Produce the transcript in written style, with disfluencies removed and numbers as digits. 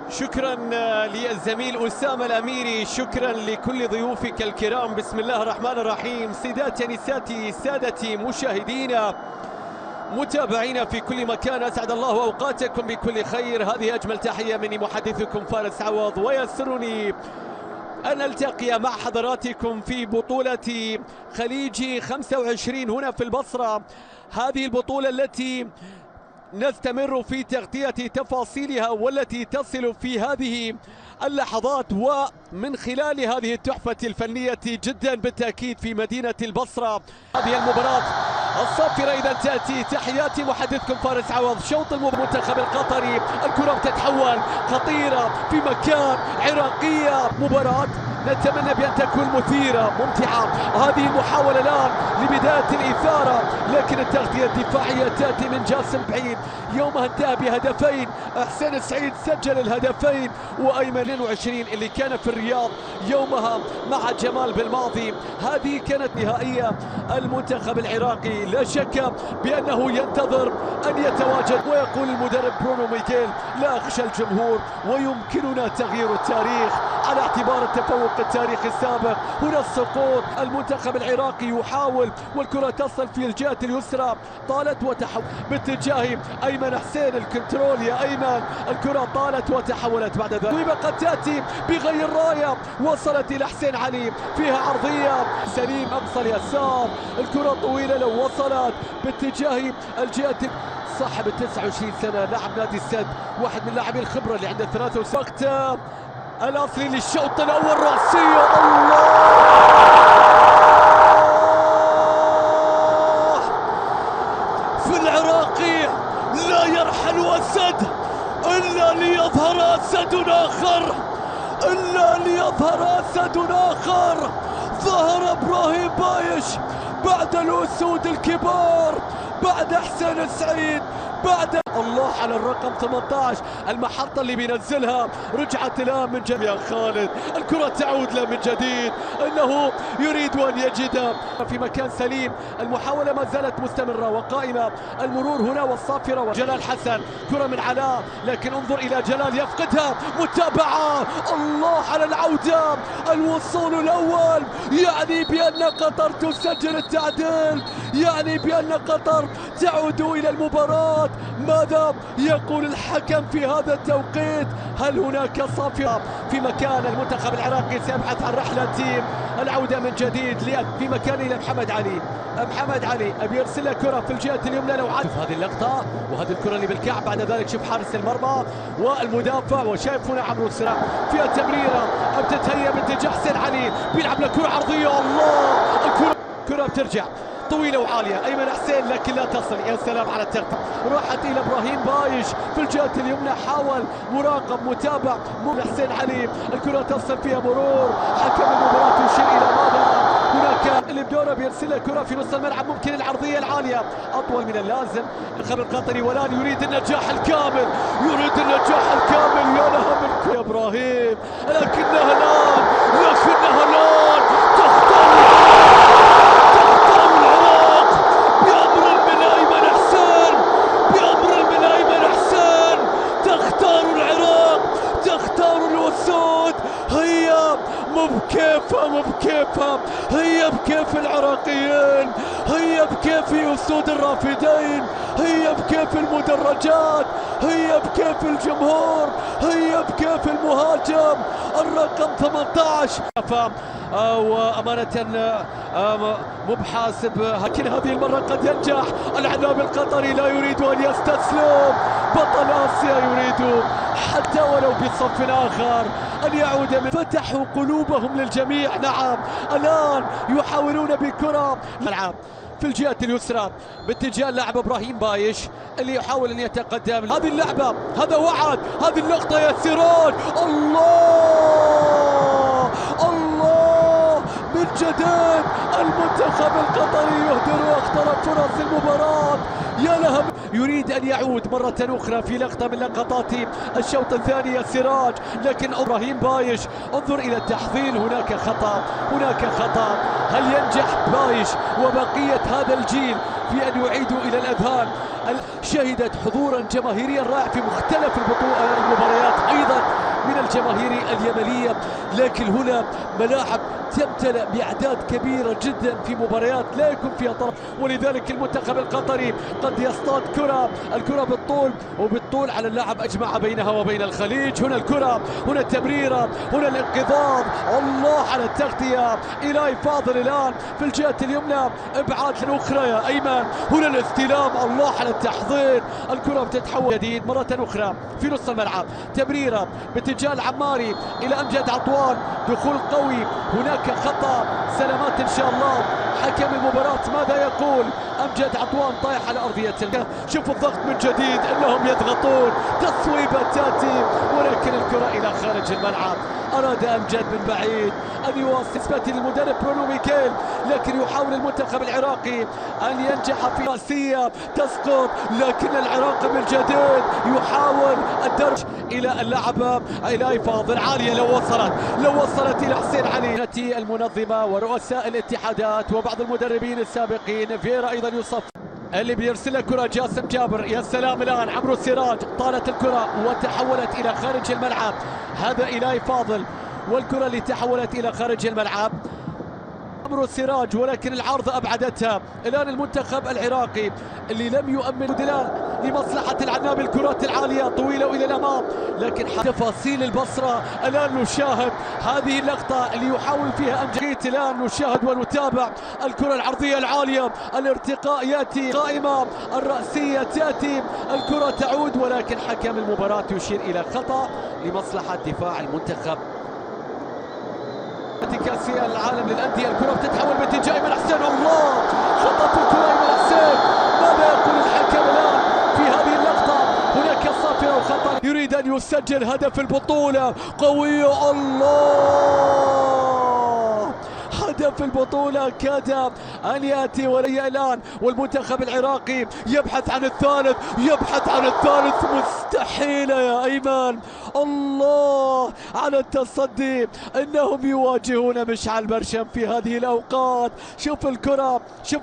شكرا للزميل أسامة الأميري، شكرا لكل ضيوفك الكرام. بسم الله الرحمن الرحيم. سيداتي نساتي سادتي مشاهدينا متابعينا في كل مكان، أسعد الله أوقاتكم بكل خير. هذه أجمل تحية مني محدثكم فارس عوض، ويسرني أن ألتقي مع حضراتكم في بطولة خليجي 25 هنا في البصرة. هذه البطولة التي نستمر في تغطية تفاصيلها والتي تصل في هذه اللحظات ومن خلال هذه التحفة الفنية جدا بالتأكيد في مدينة البصرة. هذه المباراة الصافرة إذا تأتي. تحياتي محدثكم فارس عوض. شوط المنتخب القطري، الكرة بتتحول خطيرة في مكان، عراقية. مباراة نتمنى بأن تكون مثيرة ممتعة. هذه المحاولة الآن لبداية الإثارة، لكن التغطية الدفاعية تأتي من جاسم بعيد. يومها انتهى بهدفين، حسين سعيد سجل الهدفين، وأيمن 22 اللي كان في الرياض يومها مع جمال بالماضي. هذه كانت نهائية المنتخب العراقي. لا شك بأنه ينتظر أن يتواجد، ويقول المدرب برونو ميغيل لا أخشى الجمهور ويمكننا تغيير التاريخ على اعتبار التفوق التاريخي السابق. هنا السقوط. المنتخب العراقي يحاول، والكرة تصل في الجهة اليسرى، طالت وتحول باتجاه أيمن حسين. الكنترول يا أيمن، الكرة طالت وتحولت بعد ذلك. قد تأتي بغير راية، وصلت إلى حسين علي، فيها عرضية. سليم أقصى اليسار، الكرة طويلة لو وصلت باتجاه الجهة. صاحب 29 سنة، لاعب نادي السد، واحد من لاعبي الخبرة اللي عنده 63. وقت الأصلي للشوط الأول، رأسية. الله في العراقي لا يرحل أسد إلا ليظهر أسد آخر، إلا ليظهر أسد آخر. ظهر إبراهيم بايش بعد الأسود الكبار، بعد حسين سعيد، بعد الله على الرقم 18. المحطة اللي بينزلها رجعت الآن من جديد يا خالد. الكرة تعود له من جديد، إنه يريد أن يجدها في مكان سليم. المحاولة ما زالت مستمرة وقائمة. المرور هنا والصافرة وجلال حسن، كرة من علاء، لكن انظر إلى جلال يفقدها. متابعة، الله على العودة، الوصول الأول. يعني بأن قطر تسجل التعديل، يعني بأن قطر تعود إلى المباراة. ماذا يقول الحكم في هذا التوقيت؟ هل هناك صافرة في مكان؟ المنتخب العراقي سيبحث عن رحلة العودة من جديد في مكان إلى محمد علي. محمد علي أبي يرسل له كرة في الجهة اليمنى. لو عاد شوف هذه اللقطة وهذه الكرة اللي بالكعب. بعد ذلك شوف حارس المرمى والمدافع، وشايف هنا عمرو السراء فيها تمريرة بتتهيأ باتجاه حسين علي، بيلعب له كرة عرضية. الله، الكرة بترجع طويلة وعالية. أيمن حسين لكن لا تصل. يا سلام على التغطية، راحت إلى إبراهيم بايش في الجهة اليمنى، حاول مراقب متابع حسين علي. الكرة تصل فيها مرور. حكم المباراة يشير إلى ماذا؟ هناك اللي بدوره بيرسل كرة في نص الملعب، ممكن العرضية العالية أطول من اللازم. الخبر القطري والآن يريد النجاح الكامل، يريد النجاح الكامل. يا لها من يا إبراهيم، لكنها الآن تختار بكيفها، هي بكيف العراقيين، هي بكيف أسود الرافدين، هي بكيف المدرجات، هي بكيف الجمهور، هي بكيف المهاجم الرقم 18. وأمانة مو بحاسب، لكن هذه المرة قد ينجح. العناب القطري لا يريد أن يستسلم، بطل آسيا يريد حتى ولو بصف آخر أن يعود فتحوا قلوبهم للجميع. نعم، الآن يحاولون بكرة ملعب في الجهة اليسرى باتجاه اللاعب إبراهيم بايش اللي يحاول أن يتقدم. هذه اللعبة، هذا وعد، هذه اللقطة يا سراج. الله الله، من جديد المنتخب القطري يهدر واخترق فرص المباراة. يا لها يريد أن يعود مرة أخرى في لقطة من لقطات الشوط الثاني يا سراج، لكن إبراهيم بايش انظر إلى التحضير، هناك خطأ، هناك خطأ. هل ينجح بايش وبقية هذا الجيل في أن يعيدوا إلى الأذهان؟ شهدت حضورا جماهيريا رائع في مختلف المباريات أيضا من الجماهير اليمنية، لكن هنا ملاعب تمتلئ بأعداد كبيرة جدا في مباريات لا يكون فيها طرف، ولذلك المنتخب القطري قد يصطاد الكرة بالطول على اللاعب أجمع بينها وبين الخليج. هنا الكرة، هنا التمريرة، هنا الانقضاض، الله على التغطية. إيلاي فاضل الآن في الجهة اليمنى، ابعاد أخرى يا أيمن، هنا الاستلام، الله على التحضير. الكرة بتتحول جديد مرة أخرى في نص الملعب، تمريرة باتجاه العماري إلى أمجد عطوان، دخول قوي، هناك خطأ، سلامات إن شاء الله. حكم المباراة ماذا يقول؟ أمجد عطوان طايح على أرضية شوفوا الضغط من جديد، إنهم يضغطون، تصويبة تأتي ولكن الكرة إلى خارج الملعب. أراد أمجد من بعيد أن يواصل نسبة للمدرب برونو ميكيل، لكن يحاول المنتخب العراقي أن ينجح في رأسية تسقط، لكن العراقي من جديد يحاول الدرج إلى اللاعب إيلاي فاضل. عالية لو وصلت إلى حسين علي. المنظمة ورؤساء الاتحادات وبعض المدربين السابقين، فيرا أيضا يصف اللي بيرسل كرة جاسم جابر، يا سلام الآن عمرو السراج، طالت الكرة وتحولت إلى خارج الملعب، هذا إيلاي فاضل، والكرة اللي تحولت إلى خارج الملعب عمرو السراج، ولكن العارضة أبعدتها. الآن المنتخب العراقي اللي لم يؤمن دلال لمصلحة العناب، الكرات العالية طويلة وإلى الأمام، لكن تفاصيل البصرة. الآن نشاهد هذه اللقطة اللي يحاول فيها أمجد، الآن نشاهد ونتابع الكرة العرضية العالية، الارتقاء يأتي، قائمة الرأسية تأتي، الكرة تعود، ولكن حكم المباراة يشير إلى خطأ لمصلحة دفاع المنتخب. كأس العالم للأندية، الكرة بتتحول باتجاه أيمن حسين، الله خطأت الكرة أيمن حسين، ماذا يقول الحكم الآن في هذه اللقطة؟ هناك صافرة وخطأ، يريد أن يسجل هدف البطولة، قوية، الله هدف البطولة كاد أن يأتي ولي الآن، والمنتخب العراقي يبحث عن الثالث، مستحيلة يا أيمن، الله على التصدي، إنهم يواجهون مشعل برشم في هذه الأوقات. شوف الكرة، شوف